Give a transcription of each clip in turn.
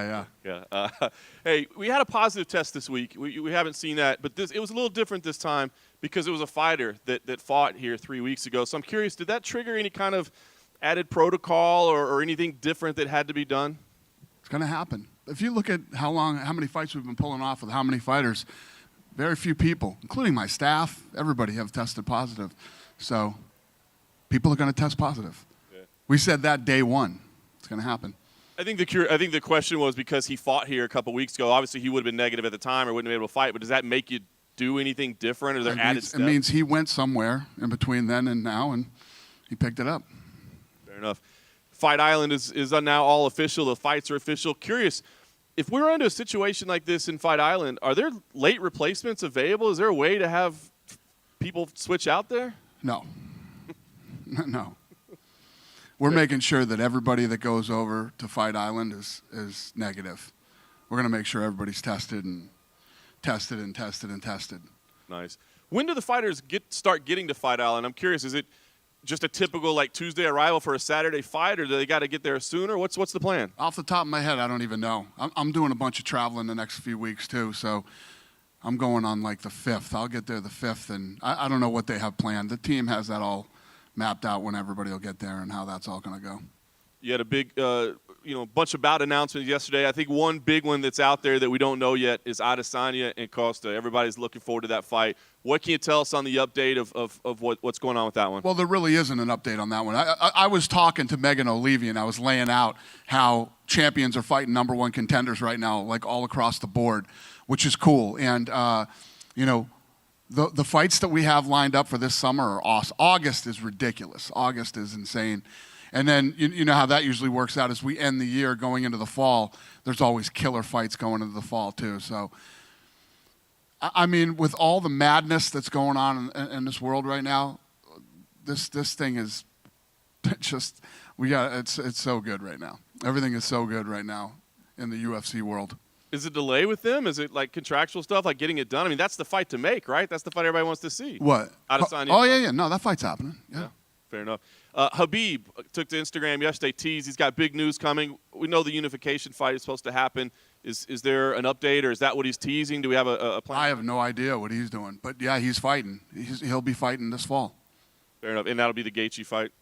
Yeah. Yeah. Hey, we had a positive test this week. We haven't seen that, but it was a little different this time because it was a fighter that fought here 3 weeks ago. So I'm curious, did that trigger any kind of added protocol or anything different that had to be done? It's going to happen. If you look at how many fights we've been pulling off with how many fighters, very few people, including my staff, everybody have tested positive. So people are going to test positive. Yeah. We said that day one. It's going to happen. I think the question was because he fought here a couple weeks ago. Obviously, he would have been negative at the time or wouldn't have been able to fight. But does that make you do anything different, or there added steps? It means he went somewhere in between then and now, and he picked it up. Fair enough. Fight Island is now all official. The fights are official. Curious, if we were into a situation like this in Fight Island, are there late replacements available? Is there a way to have people switch out there? No. No. We're making sure that everybody that goes over to Fight Island is negative. We're going to make sure everybody's tested and tested and tested and tested. Nice. When do the fighters start getting to Fight Island? I'm curious, is it just a typical like Tuesday arrival for a Saturday fight, or do they got to get there sooner? What's the plan? Off the top of my head, I don't even know. I'm doing a bunch of traveling the next few weeks too, so I'm going on like the 5th. I'll get there the 5th, and I don't know what they have planned. The team has that all mapped out when everybody will get there and how that's all going to go. You had a big, bunch of bout announcements yesterday. I think one big one that's out there that we don't know yet is Adesanya and Costa. Everybody's looking forward to that fight. What can you tell us on the update of what's going on with that one? Well, there really isn't an update on that one. I was talking to Megan O'Leary, and I was laying out how champions are fighting number one contenders right now, like all across the board, which is cool. And, the fights that we have lined up for this summer are awesome. August is ridiculous. August is insane. And then you know how that usually works out as we end the year going into the fall. There's always killer fights going into the fall too. So, I mean, with all the madness that's going on in this world right now, this thing is just it's so good right now. Everything is so good right now in the UFC world. Is it delay with them? Is it like contractual stuff, like getting it done? I mean, that's the fight to make, right? That's the fight everybody wants to see. What? Adesanya. Oh, yeah. No, that fight's happening. Yeah. Fair enough. Habib took to Instagram yesterday, teased he's got big news coming. We know the unification fight is supposed to happen. Is there an update, or is that what he's teasing? Do we have a plan? I have no idea what he's doing. But, yeah, he's fighting. He'll be fighting this fall. Fair enough. And that'll be the Gaethje fight?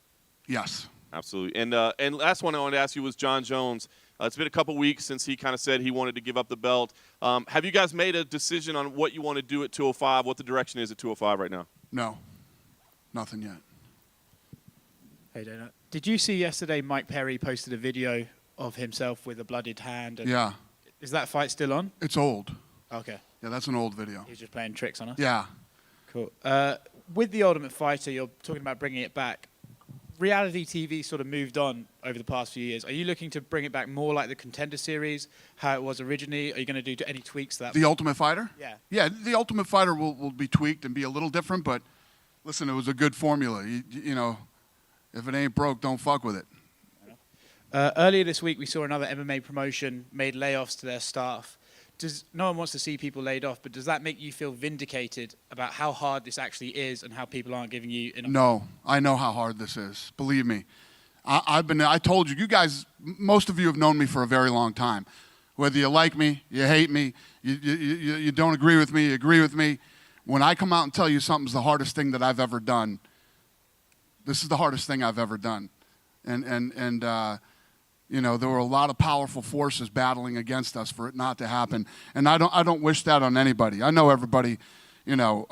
Yes. Absolutely. And last one I wanted to ask you was John Jones. It's been a couple weeks since he kind of said he wanted to give up the belt. Have you guys made a decision on what you want to do at 205, what the direction is at 205 right now? No. Nothing yet. Hey, Dana. Did you see yesterday Mike Perry posted a video of himself with a bloodied hand? Yeah. Is that fight still on? It's old. Okay. Yeah, that's an old video. He was just playing tricks on us? Yeah. Cool. With The Ultimate Fighter, you're talking about bringing it back. Reality TV sort of moved on over the past few years. Are you looking to bring it back more like the Contender Series, how it was originally? Are you going to do any tweaks to that? The Ultimate Fighter? Yeah. Yeah, The Ultimate Fighter will be tweaked and be a little different, but listen, it was a good formula. You know, if it ain't broke, don't fuck with it. Earlier this week, we saw another MMA promotion made layoffs to their staff. No one wants to see people laid off, but does that make you feel vindicated about how hard this actually is and how people aren't giving you enough? No, I know how hard this is. Believe me. I told you, you guys, most of you have known me for a very long time. Whether you like me, you hate me, you don't agree with me, you agree with me. When I come out and tell you something's the hardest thing that I've ever done, this is the hardest thing I've ever done. And you know, there were a lot of powerful forces battling against us for it not to happen. And I don't wish that on anybody. I know everybody, you know,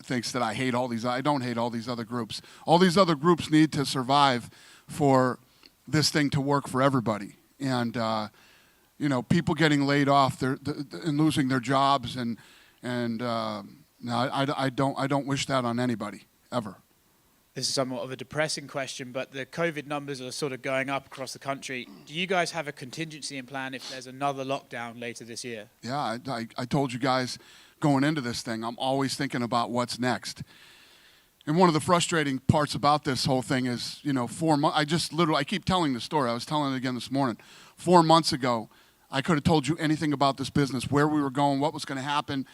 thinks that I hate all these. I don't hate all these other groups. All these other groups need to survive for this thing to work for everybody. And, you know, people getting laid off and losing their jobs. And no, I don't wish that on anybody, ever. This is somewhat of a depressing question, but the COVID numbers are sort of going up across the country. Do you guys have a contingency in plan if there's another lockdown later this year? Yeah, I told you guys going into this thing, I'm always thinking about what's next. And one of the frustrating parts about this whole thing is, you know, 4 months, I keep telling the story. I was telling it again this morning. 4 months ago, I could have told you anything about this business, where we were going, what was going to happen.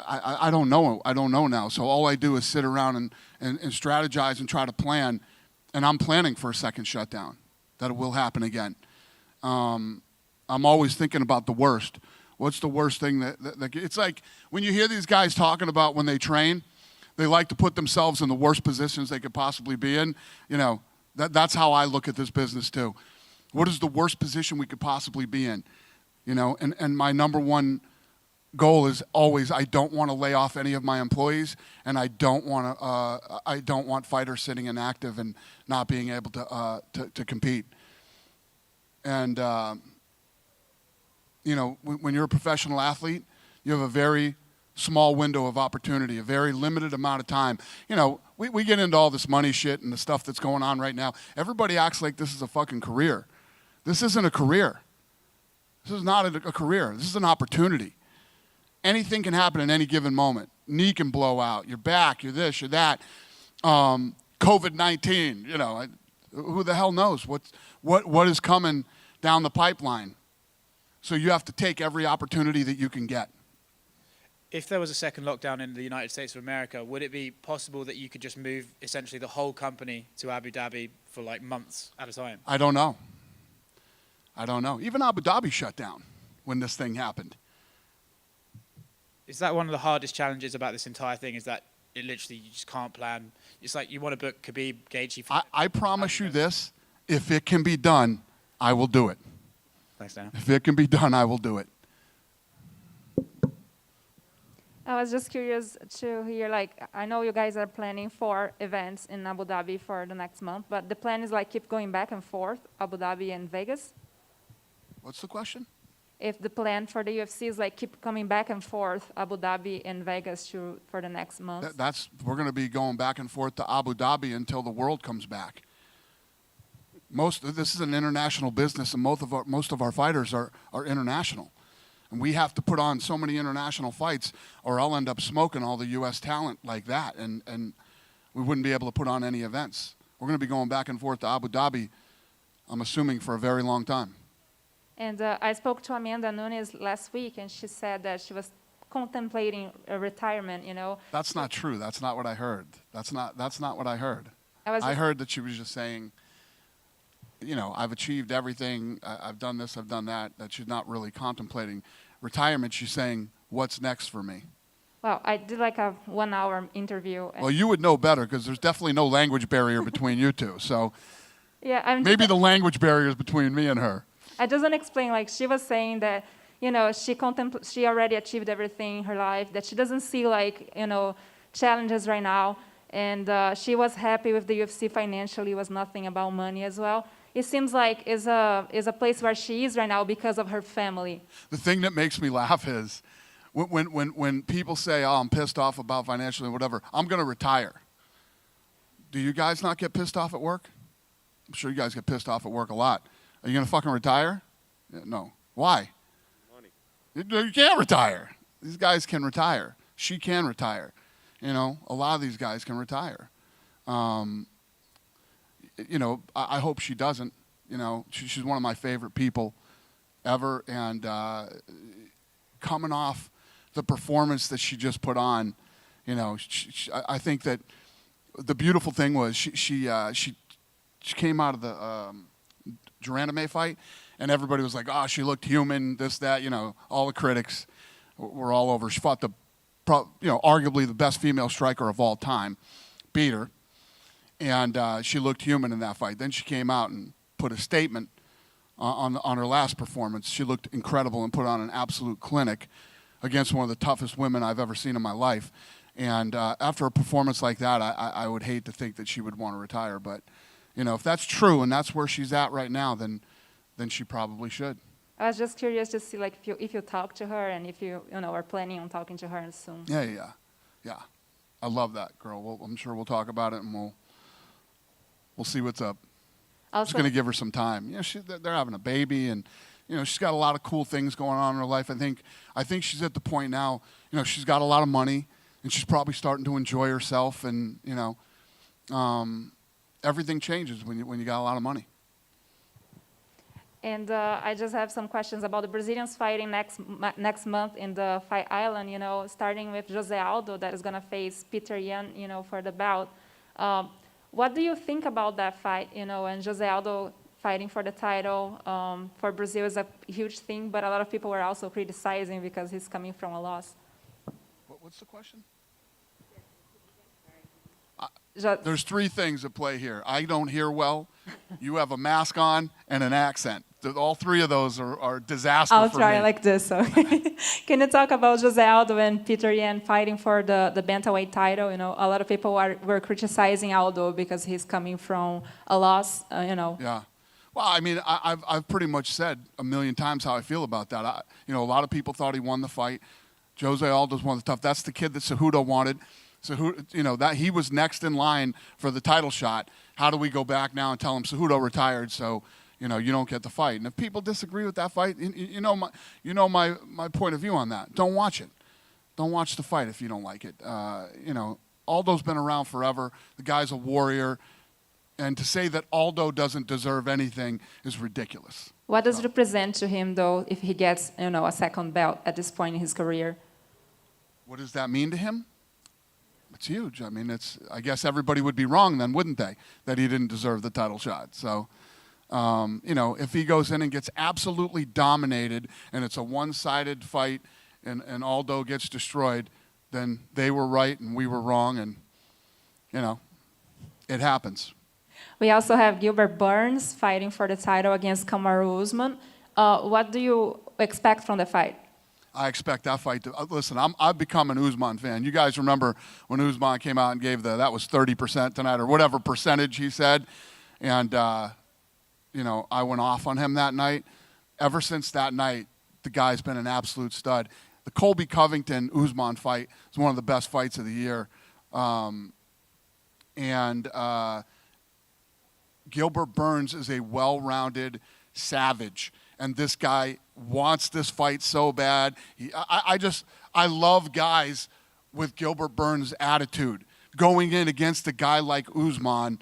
I don't know. I don't know now. So all I do is sit around and strategize and try to plan. And I'm planning for a second shutdown, that it will happen again. I'm always thinking about the worst. What's the worst thing that it's like when you hear these guys talking about when they train, they like to put themselves in the worst positions they could possibly be in. You know, that's how I look at this business too. What is the worst position we could possibly be in? You know, and my number one goal is always I don't want to lay off any of my employees, and I don't want fighters sitting inactive and not being able to compete. And you know, when you're a professional athlete, you have a very small window of opportunity, a very limited amount of time. You know, we get into all this money shit and the stuff that's going on right now. Everybody acts like this is a fucking career. This isn't a career. This is not a career. This is an opportunity. Anything can happen at any given moment. Knee can blow out. You're back. You're this. You're that. COVID-19. You know, who the hell knows what is coming down the pipeline? So you have to take every opportunity that you can get. If there was a second lockdown in the United States of America, would it be possible that you could just move essentially the whole company to Abu Dhabi for like months at a time? I don't know. Even Abu Dhabi shut down when this thing happened. Is that one of the hardest challenges about this entire thing, is that it literally you just can't plan? It's like you want to book Khabib, Gaethje. I promise you this, if it can be done, I will do it. Thanks, Dana. If it can be done, I will do it. I was just curious to hear, like, I know you guys are planning 4 events in Abu Dhabi for the next month, but the plan is like keep going back and forth, Abu Dhabi and Vegas? What's the question? If the plan for the UFC is like keep coming back and forth, Abu Dhabi and Vegas for the next month? We're going to be going back and forth to Abu Dhabi until the world comes back. This is an international business, and most of our fighters are international. And we have to put on so many international fights, or I'll end up smoking all the U.S. talent like that, and we wouldn't be able to put on any events. We're going to be going back and forth to Abu Dhabi, I'm assuming, for a very long time. And I spoke to Amanda Nunes last week, and she said that she was contemplating a retirement, you know. That's not true. That's not what I heard. That's not what I heard. I heard that she was just saying, you know, I've achieved everything. I've done this, I've done that. That she's not really contemplating retirement. She's saying, what's next for me? Well, I did like a 1-hour interview. Well, you would know better because there's definitely no language barrier between you two. So yeah, maybe the language barrier is between me and her. I just want to explain, like, she was saying that, you know, she already achieved everything in her life, that she doesn't see, like, you know, challenges right now. And she was happy with the UFC financially. It was nothing about money as well. It seems like is a place where she is right now because of her family. The thing that makes me laugh is when people say, oh, I'm pissed off about financially, whatever, I'm going to retire. Do you guys not get pissed off at work? I'm sure you guys get pissed off at work a lot. Are you going to fucking retire? No. Why? Money. You can't retire. These guys can retire. She can retire. You know, a lot of these guys can retire. You know, I hope she doesn't. You know, she's one of my favorite people ever. And coming off the performance that she just put on, you know, I think that the beautiful thing was she came out of the Durandame fight, and everybody was like, oh, she looked human, this, that, you know, all the critics were all over. She fought arguably the best female striker of all time, beat her, and she looked human in that fight. Then she came out and put a statement on her last performance. She looked incredible and put on an absolute clinic against one of the toughest women I've ever seen in my life. And after a performance like that, I would hate to think that she would want to retire, but you know, if that's true and that's where she's at right now, then she probably should. I was just curious to see, like, if you talk to her and if you know, are planning on talking to her soon. Yeah. I love that girl. I'm sure we'll talk about it and we'll see what's up. I'm just going to give her some time. You know, they're having a baby, and you know, she's got a lot of cool things going on in her life. I think she's at the point now. You know, she's got a lot of money, and she's probably starting to enjoy herself. And you know, everything changes when you got a lot of money. And I just have some questions about the Brazilians fighting next month in the Fight Island, you know, starting with Jose Aldo that is going to face Peter Yan, you know, for the bout. What do you think about that fight, you know, and Jose Aldo fighting for the title. For Brazil, is a huge thing, but a lot of people were also criticizing because he's coming from a loss. What's the question? Just, There's three things at play here. I don't hear well. You have a mask on and an accent. All three of those are disaster I'll for try me. like this. So, can you talk about Jose Aldo and Peter Yan fighting for the bantamweight title? You know, a lot of people were criticizing Aldo because he's coming from a loss. You know. Yeah. Well, I mean, I've pretty much said a million times how I feel about that. A lot of people thought he won the fight. Jose Aldo's one of the tough. That's the kid that Cejudo wanted. Cejudo, that he was next in line for the title shot. How do we go back now and tell him Cejudo retired? So, you don't get the fight. And if people disagree with that fight, my point of view on that. Don't watch it. Don't watch the fight if you don't like it. Aldo's been around forever. The guy's a warrior. And to say that Aldo doesn't deserve anything is ridiculous. What does it represent to him, though, if he gets, a second belt at this point in his career? What does that mean to him? It's huge. I mean, I guess everybody would be wrong then, wouldn't they, that he didn't deserve the title shot. So, if he goes in and gets absolutely dominated and it's a one-sided fight and Aldo gets destroyed, then they were right and we were wrong, and, it happens. We also have Gilbert Burns fighting for the title against Kamaru Usman. What do you expect from the fight? I expect that fight to listen. I've become an Usman fan. You guys remember when Usman came out and gave that was 30% tonight or whatever percentage he said, and I went off on him that night. Ever since that night, the guy's been an absolute stud. The Colby Covington Usman fight is one of the best fights of the year, and Gilbert Burns is a well-rounded savage. And this guy wants this fight so bad. I love guys with Gilbert Burns' attitude. Going in against a guy like Usman,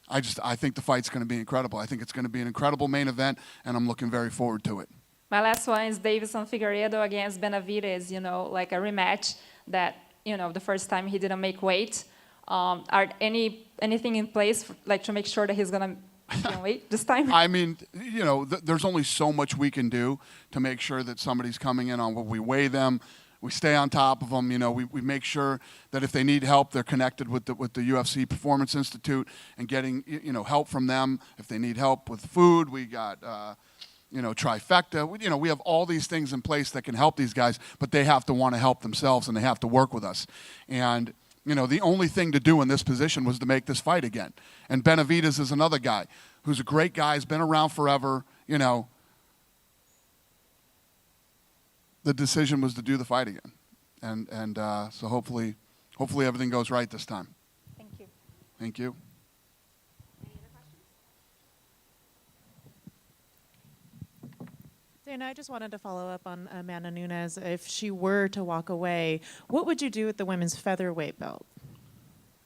I think the fight's going to be incredible. I think it's going to be an incredible main event, and I'm looking very forward to it. My last one is Davidson Figueiredo against Benavidez, like a rematch that, the first time he didn't make weight. Are anything in place to make sure that he's going to wait this time? I mean, there's only so much we can do to make sure that somebody's coming in on what we weigh them. We stay on top of them. We make sure that if they need help, they're connected with the UFC Performance Institute and getting help from them. If they need help with food, we got Trifecta. We have all these things in place that can help these guys, but they have to want to help themselves and they have to work with us. And the only thing to do in this position was to make this fight again. And Benavidez is another guy who's a great guy, has been around forever. The decision was to do the fight again. And so hopefully everything goes right this time. Thank you. Thank you. Dana, I just wanted to follow up on Amanda Nunes. If she were to walk away, what would you do with the women's featherweight belt?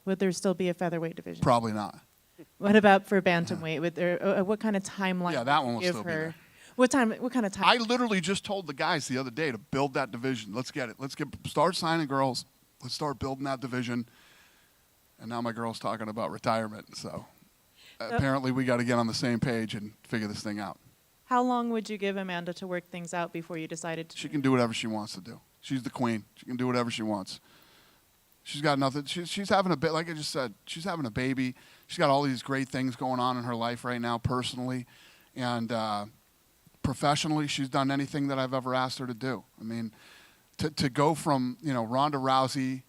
Would there still be a featherweight division? Probably not. What about for bantamweight? Would there? What kind of timeline? Yeah, that one will would you still give be her? there. What kind of time? I literally just told the guys the other day to build that division. Let's get it. Start signing girls. Let's start building that division. And now my girl's talking about retirement. So apparently we got to get on the same page and figure this thing out. How long would you give Amanda to work things out before you decided to? She can do whatever she wants to do. She's the queen. She can do whatever she wants. She's got nothing. She's having a bit, like I just said, she's having a baby. She's got all these great things going on in her life right now personally. And professionally, she's done anything that I've ever asked her to do. I mean, to go from, Ronda Rousey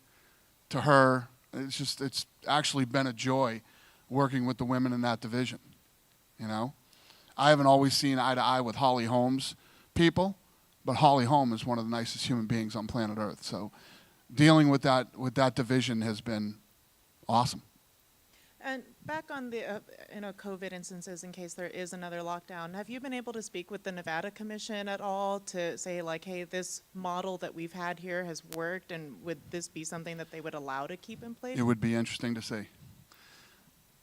to her, it's actually been a joy working with the women in that division, I haven't always seen eye to eye with Holly Holm's people, but Holly Holm is one of the nicest human beings on planet Earth. So dealing with that division has been awesome. And back on the COVID instances, in case there is another lockdown, have you been able to speak with the Nevada Commission at all to say, hey, this model that we've had here has worked, and would this be something that they would allow to keep in place? It would be interesting to see.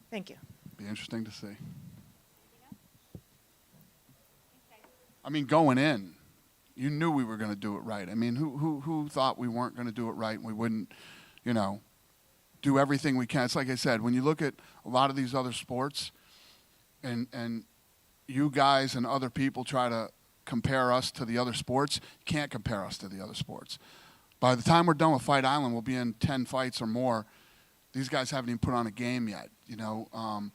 Thank you. Be interesting to see. I mean, going in, you knew we were going to do it right. I mean, who thought we weren't going to do it right and we wouldn't, do everything we can? It's like I said, when you look at a lot of these other sports and you guys and other people try to compare us to the other sports, you can't compare us to the other sports. By the time we're done with Fight Island, we'll be in 10 fights or more. These guys haven't even put on a game yet. You know,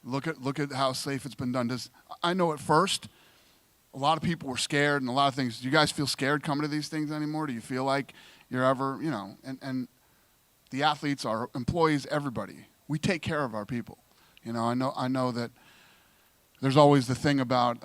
look at how safe it's been done. I know at first, a lot of people were scared and a lot of things. Do you guys feel scared coming to these things anymore? Do you feel like you're ever, you know, and the athletes, our employees, everybody, we take care of our people. You know, I know that there's always the thing about,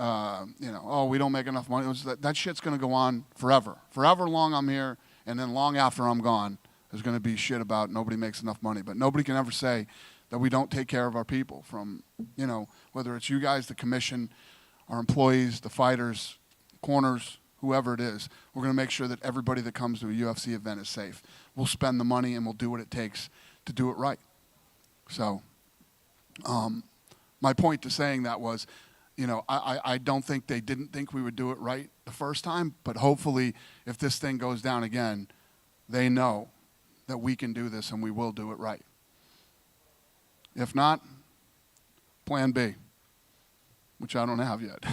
you know, oh, we don't make enough money. That shit's going to go on forever. Forever long I'm here, and then long after I'm gone, there's going to be shit about nobody makes enough money. But nobody can ever say that we don't take care of our people, from, you know, whether it's you guys, the commission, our employees, the fighters, corners, whoever it is. We're going to make sure that everybody that comes to a UFC event is safe. We'll spend the money and we'll do what it takes to do it right. So my point to saying that was, you know, I don't think they didn't think we would do it right the first time, but hopefully if this thing goes down again, they know that we can do this and we will do it right. If not, plan B, which I don't have yet.